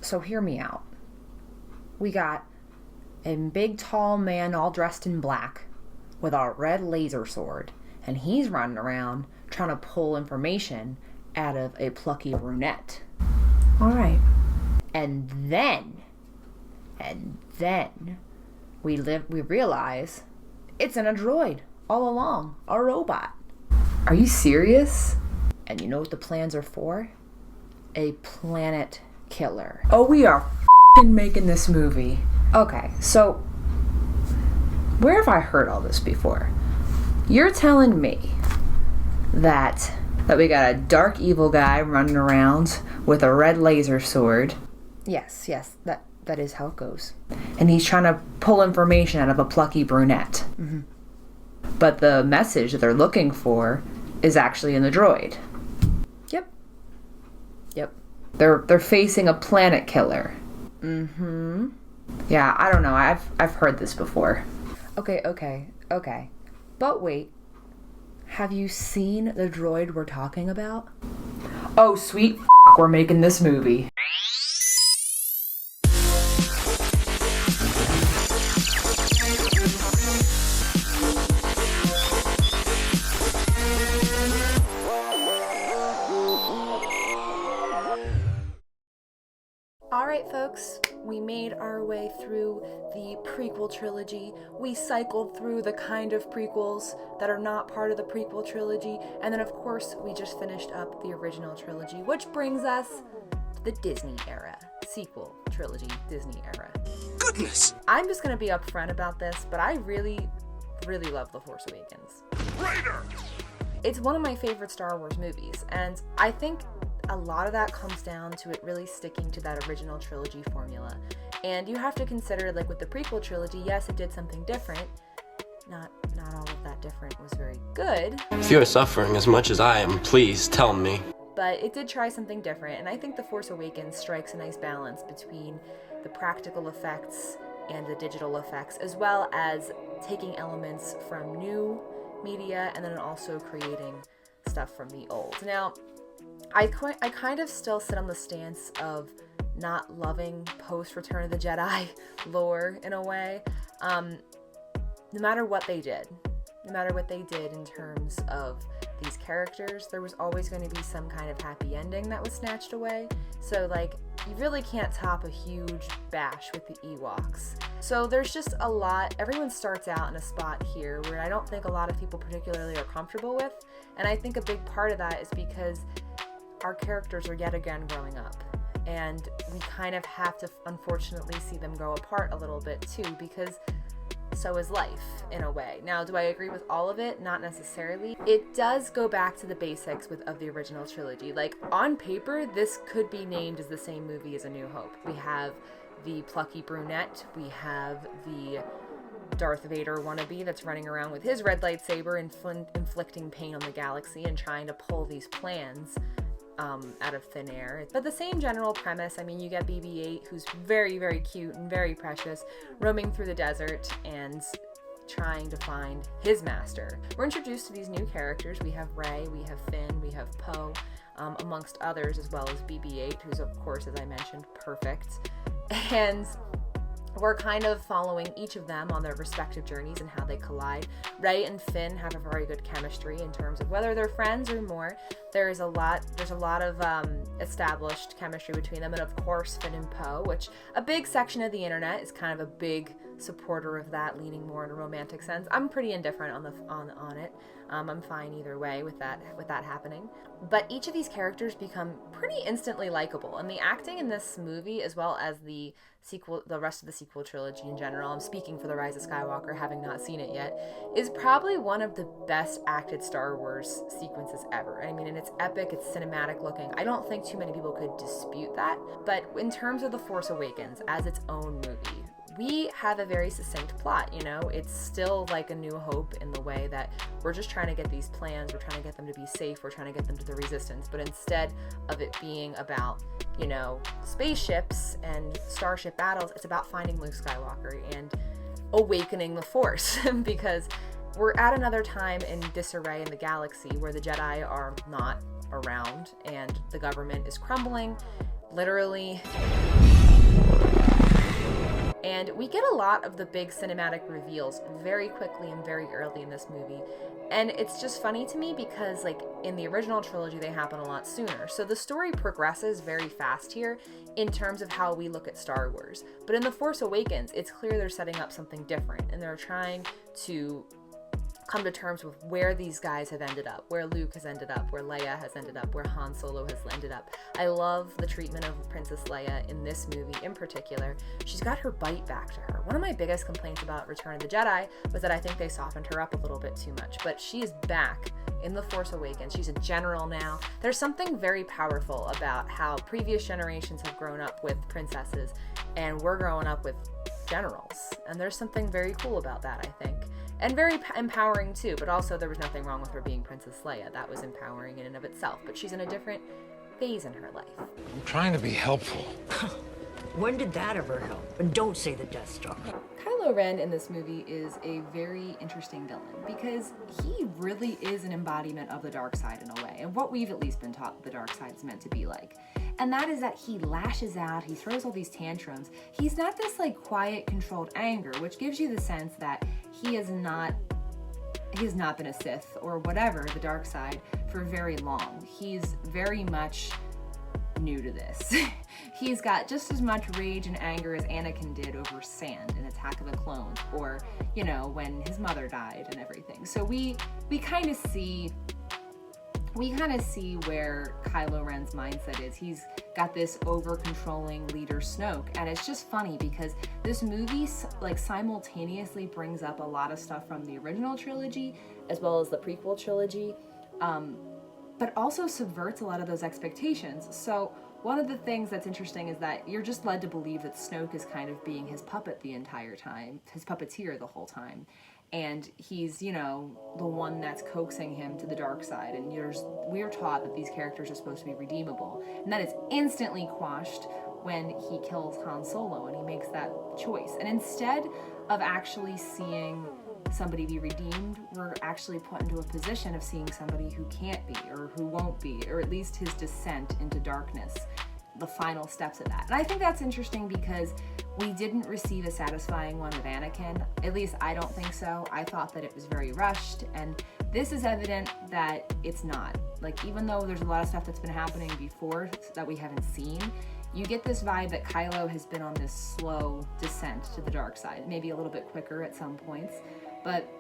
So hear me out. We got a big tall man all dressed in black with a red laser sword, and he's running around trying to pull information out of a plucky brunette. All right. And then we realize it's an android all along, a robot. Are you serious? And you know what the plans are for? A planet killer. Oh, we are making this movie. Okay, so where have I heard all this before? You're telling me that we got a dark evil guy running around with a red laser sword. Yes, that is how it goes. And he's trying to pull information out of a plucky brunette. Mm-hmm. But the message that they're looking for is actually in the droid. Yep. They're facing a planet killer. Mm-hmm. Yeah, I don't know. I've heard this before. Okay. But wait. Have you seen the droid we're talking about? Oh, sweet we're making this movie. Alright folks, we made our way through the prequel trilogy. We cycled through the kind of prequels that are not part of the prequel trilogy, and then of course we just finished up the original trilogy, which brings us to the Disney era. Sequel trilogy, Disney era. Goodness! I'm just gonna be upfront about this, but I really love The Force Awakens. Raider! It's one of my favorite Star Wars movies, and I think a lot of that comes down to it really sticking to that original trilogy formula. And you have to consider, like with the prequel trilogy, yes, it did something different. Not all of that different was very good. If you're suffering as much as I am, please tell me. But it did try something different, and I think The Force Awakens strikes a nice balance between the practical effects and the digital effects, as well as taking elements from new media and then also creating stuff from the old. Now, I kind of still sit on the stance of not loving post-Return of the Jedi lore in a way. No matter what they did in terms of these characters, there was always going to be some kind of happy ending that was snatched away. So, like, you really can't top a huge bash with the Ewoks. So there's just a lot. Everyone starts out in a spot here where I don't think a lot of people particularly are comfortable with. And I think a big part of that is because our characters are yet again growing up. And we kind of have to, unfortunately, see them grow apart a little bit too, because so is life, in a way. Now, do I agree with all of it? Not necessarily. It does go back to the basics of the original trilogy. Like, on paper, this could be named as the same movie as A New Hope. We have the plucky brunette. We have the Darth Vader wannabe that's running around with his red lightsaber inflicting pain on the galaxy and trying to pull these plans out of thin air. But the same general premise. I mean, you get BB-8, who's very, very cute and very precious, roaming through the desert and trying to find his master. We're introduced to these new characters. We have Rey, we have Finn, we have Poe, amongst others, as well as BB-8, who's, of course, as I mentioned, perfect. And we're kind of following each of them on their respective journeys and how they collide. Rey and Finn have a very good chemistry in terms of whether they're friends or more. There's a lot of established chemistry between them, and of course Finn and Poe, which a big section of the internet is kind of a big supporter of that, leaning more in a romantic sense. I'm pretty indifferent on it. I'm fine either way with that happening. But each of these characters become pretty instantly likable, and the acting in this movie, as well as the rest of the sequel trilogy in general, I'm speaking for The Rise of Skywalker, having not seen it yet, is probably one of the best acted Star Wars sequences ever. I mean, and it's epic, it's cinematic looking. I don't think too many people could dispute that. But in terms of The Force Awakens as its own movie, we have a very succinct plot, you know? It's still like A New Hope in the way that we're just trying to get these plans, we're trying to get them to be safe, we're trying to get them to the Resistance, but instead of it being about, you know, spaceships and starship battles, it's about finding Luke Skywalker and awakening the Force, because we're at another time in disarray in the galaxy where the Jedi are not around and the government is crumbling, literally. And we get a lot of the big cinematic reveals very quickly and very early in this movie. And it's just funny to me because, like, in the original trilogy, they happen a lot sooner. So the story progresses very fast here in terms of how we look at Star Wars. But in The Force Awakens, it's clear they're setting up something different, and they're trying to come to terms with where these guys have ended up, where Luke has ended up, where Leia has ended up, where Han Solo has ended up. I love the treatment of Princess Leia in this movie in particular. She's got her bite back to her. One of my biggest complaints about Return of the Jedi was that I think they softened her up a little bit too much, but she is back in The Force Awakens. She's a general now. There's something very powerful about how previous generations have grown up with princesses, and we're growing up with generals. And there's something very cool about that, I think. And very empowering too, but also there was nothing wrong with her being Princess Leia. That was empowering in and of itself, but she's in a different phase in her life. I'm trying to be helpful. When did that ever help? And don't say the Death Star. Kylo Ren in this movie is a very interesting villain because he really is an embodiment of the dark side in a way, and what we've at least been taught the dark side is meant to be like. And that is that he lashes out, he throws all these tantrums. He's not this like quiet, controlled anger, which gives you the sense that he has not been a Sith or whatever, the dark side, for very long. He's very much new to this. He's got just as much rage and anger as Anakin did over sand in Attack of the Clones, or, you know, when his mother died and everything. So we kind of see where Kylo Ren's mindset is. He's got this over-controlling leader Snoke, and it's just funny because this movie like simultaneously brings up a lot of stuff from the original trilogy as well as the prequel trilogy, but also subverts a lot of those expectations. So one of the things that's interesting is that you're just led to believe that Snoke is kind of being his puppet the entire time, his puppeteer the whole time. And he's, you know, the one that's coaxing him to the dark side. And we're taught that these characters are supposed to be redeemable. And that is instantly quashed when he kills Han Solo and he makes that choice. And instead of actually seeing somebody be redeemed, we're actually put into a position of seeing somebody who can't be or who won't be, or at least his descent into darkness, the final steps of that. And I think that's interesting because we didn't receive a satisfying one with Anakin. At least I don't think so. I thought that it was very rushed, and this is evident that it's not. Like, even though there's a lot of stuff that's been happening before that we haven't seen, you get this vibe that Kylo has been on this slow descent to the dark side, maybe a little bit quicker at some points, but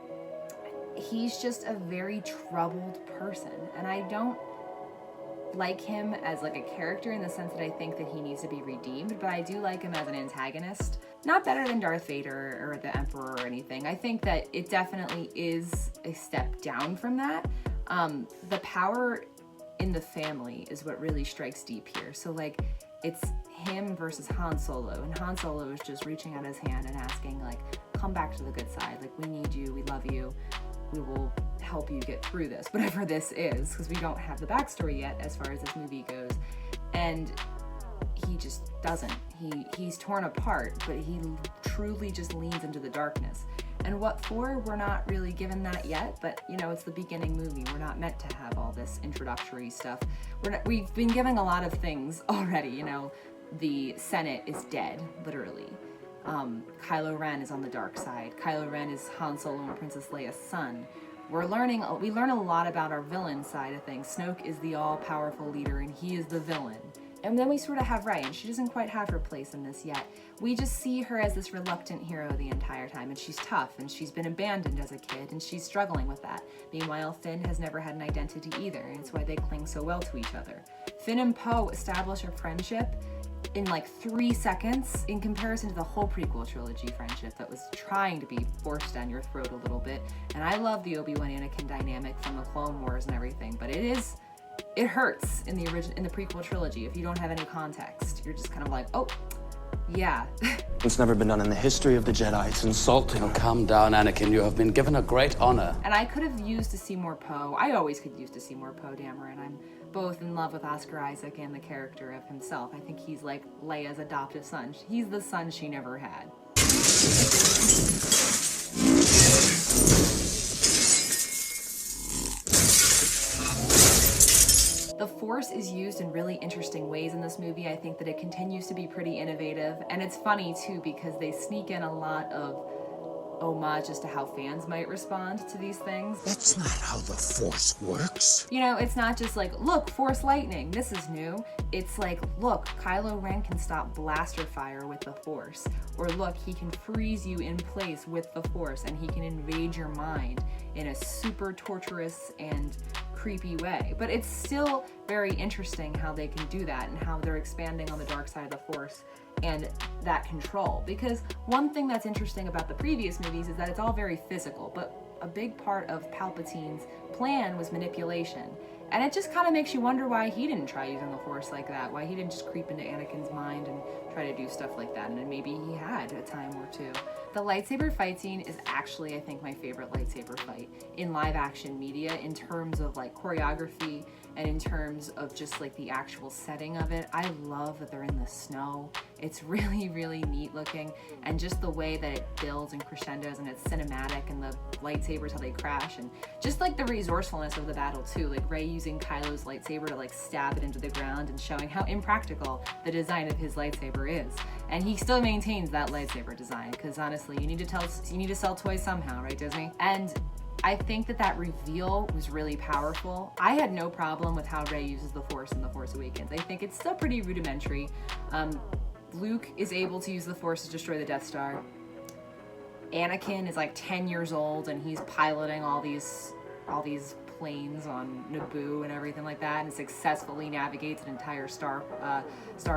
he's just a very troubled person, and I don't like him as like a character in the sense that I think that he needs to be redeemed, but I do like him as an antagonist. Not better than Darth Vader or the Emperor or anything. I think that it definitely is a step down from that. The power in the family is what really strikes deep here. So like, it's him versus Han Solo, and Han Solo is just reaching out his hand and asking like, come back to the good side. Like, we need you, we love you, we will help you get through this, whatever this is, because we don't have the backstory yet as far as this movie goes. And he just doesn't. He's torn apart, but he truly just leans into the darkness. And what for? We're not really given that yet, but you know, it's the beginning movie. We're not meant to have all this introductory stuff. We've been given a lot of things already. You know, the Senate is dead, literally. Kylo Ren is on the dark side. Kylo Ren is Han Solo and Princess Leia's son. We learn a lot about our villain side of things. Snoke is the all-powerful leader, and he is the villain. And then we sort of have Rey, and she doesn't quite have her place in this yet. We just see her as this reluctant hero the entire time, and she's tough, and she's been abandoned as a kid, and she's struggling with that. Meanwhile, Finn has never had an identity either, and it's why they cling so well to each other. Finn and Poe establish a friendship in like 3 seconds in comparison to the whole prequel trilogy friendship that was trying to be forced down your throat a little bit. And I love the Obi-Wan Anakin dynamic from the Clone Wars and everything, but it hurts in the prequel trilogy if you don't have any context. You're just kind of like, oh, yeah. It's never been done in the history of the Jedi. It's insulting. Oh, calm down, Anakin. You have been given a great honor. And I could have used to see more Poe. I always could use to see more Poe Dameron. I'm both in love with Oscar Isaac and the character of himself. I think he's like Leia's adoptive son. He's the son she never had. The Force is used in really interesting ways in this movie. I think that it continues to be pretty innovative, and it's funny too because they sneak in a lot of homages to how fans might respond to these things. That's not how the Force works. You know, it's not just like, look, Force lightning, this is new. It's like, look, Kylo Ren can stop blaster fire with the Force. Or look, he can freeze you in place with the Force, and he can invade your mind in a super torturous and creepy way. But it's still very interesting how they can do that and how they're expanding on the dark side of the Force and that control. Because one thing that's interesting about the previous movies is that it's all very physical, but a big part of Palpatine's plan was manipulation. And it just kind of makes you wonder why he didn't try using the Force like that, why he didn't just creep into Anakin's mind and try to do stuff like that, and then maybe he had a time or two. The lightsaber fight scene is actually, I think, my favorite lightsaber fight in live action media in terms of like choreography and in terms of just like the actual setting of it. I love that they're in the snow. It's really, really neat looking, and just the way that it builds and crescendos and it's cinematic, and the lightsabers, how they crash, and just like the resourcefulness of the battle too, like Rey using Kylo's lightsaber to like stab it into the ground and showing how impractical the design of his lightsaber is. And he still maintains that lightsaber design, because honestly, you need to sell toys somehow, right, Disney? And I think that reveal was really powerful. I had no problem with how Rey uses the Force in The Force Awakens. I think it's still pretty rudimentary. Luke is able to use the Force to destroy the Death Star. Anakin is like 10 years old and he's piloting all these planes on Naboo and everything like that, and successfully navigates an entire star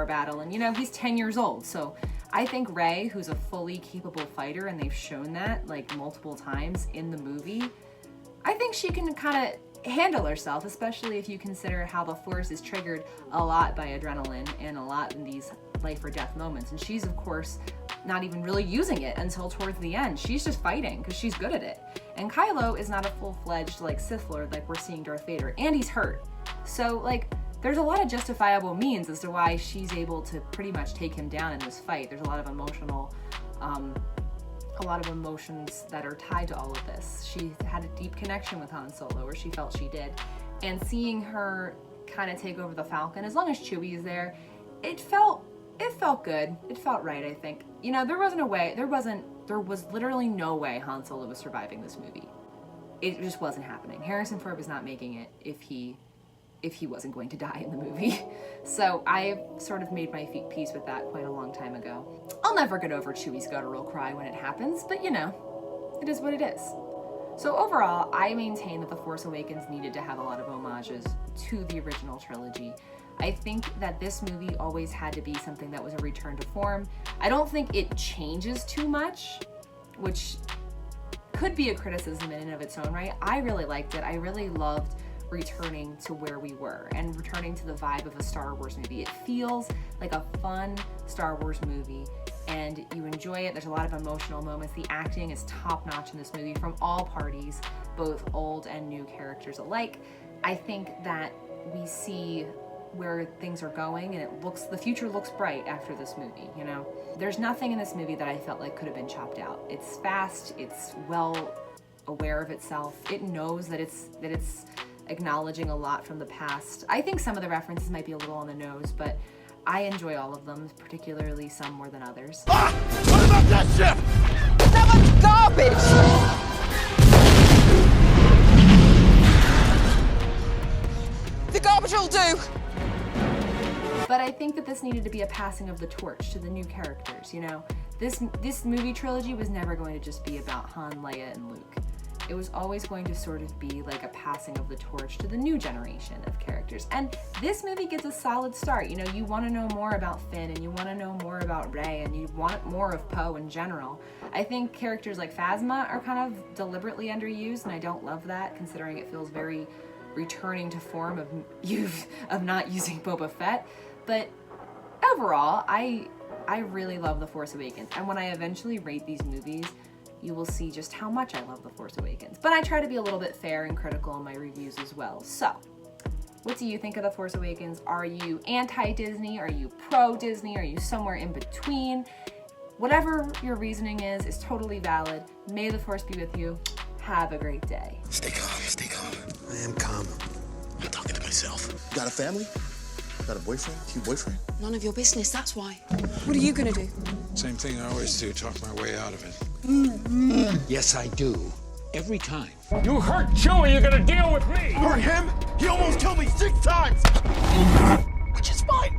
battle. And you know, he's 10 years old, so I think Rey, who's a fully capable fighter, and they've shown that like multiple times in the movie, I think she can kind of handle herself, especially if you consider how the Force is triggered a lot by adrenaline and a lot in these life or death moments. And she's, of course, not even really using it until towards the end. She's just fighting because she's good at it. And Kylo is not a full-fledged like Sith Lord like we're seeing Darth Vader, and he's hurt. So like there's a lot of justifiable means as to why she's able to pretty much take him down in this fight. There's a lot of emotions that are tied to all of this. She had a deep connection with Han Solo, or she felt she did. And seeing her kind of take over the Falcon, as long as Chewie is there, it felt good. It felt right, I think. You know, there was literally no way Han Solo was surviving this movie. It just wasn't happening. Harrison Ford was not making it if he wasn't going to die in the movie. So I sort of made my peace with that quite a long time ago. I'll never get over Chewie's guttural cry when it happens, but you know, it is what it is. So overall, I maintain that The Force Awakens needed to have a lot of homages to the original trilogy. I think that this movie always had to be something that was a return to form. I don't think it changes too much, which could be a criticism in and of its own right. I really liked it. I really loved returning to where we were and returning to the vibe of a Star Wars movie. It feels like a fun Star Wars movie, and you enjoy it. There's a lot of emotional moments. The acting is top-notch in this movie from all parties, both old and new characters alike. I think that we see where things are going, and the future looks bright after this movie, you know? There's nothing in this movie that I felt like could have been chopped out. It's fast, it's well aware of itself. It knows that it's acknowledging a lot from the past. I think some of the references might be a little on the nose, but I enjoy all of them, particularly some more than others. Ah! What about that ship? That much garbage! The garbage will do! But I think that this needed to be a passing of the torch to the new characters, you know? This movie trilogy was never going to just be about Han, Leia, and Luke. It was always going to sort of be like a passing of the torch to the new generation of characters. And this movie gets a solid start. You know, you want to know more about Finn, and you want to know more about Rey, and you want more of Poe in general. I think characters like Phasma are kind of deliberately underused, and I don't love that, considering it feels very returning to form of not using Boba Fett. But overall, I really love The Force Awakens. And when I eventually rate these movies, you will see just how much I love The Force Awakens. But I try to be a little bit fair and critical in my reviews as well. So, what do you think of The Force Awakens? Are you anti-Disney? Are you pro-Disney? Are you somewhere in between? Whatever your reasoning is totally valid. May the Force be with you. Have a great day. Stay calm, stay calm. I am calm. I'm talking to myself. Got a family? Got a boyfriend? Cute boyfriend? None of your business, that's why. What are you gonna do? Same thing I always do, talk my way out of it. Yes, I do. Every time. You hurt Chewie, you're gonna deal with me! Hurt him? He almost killed me 6 times!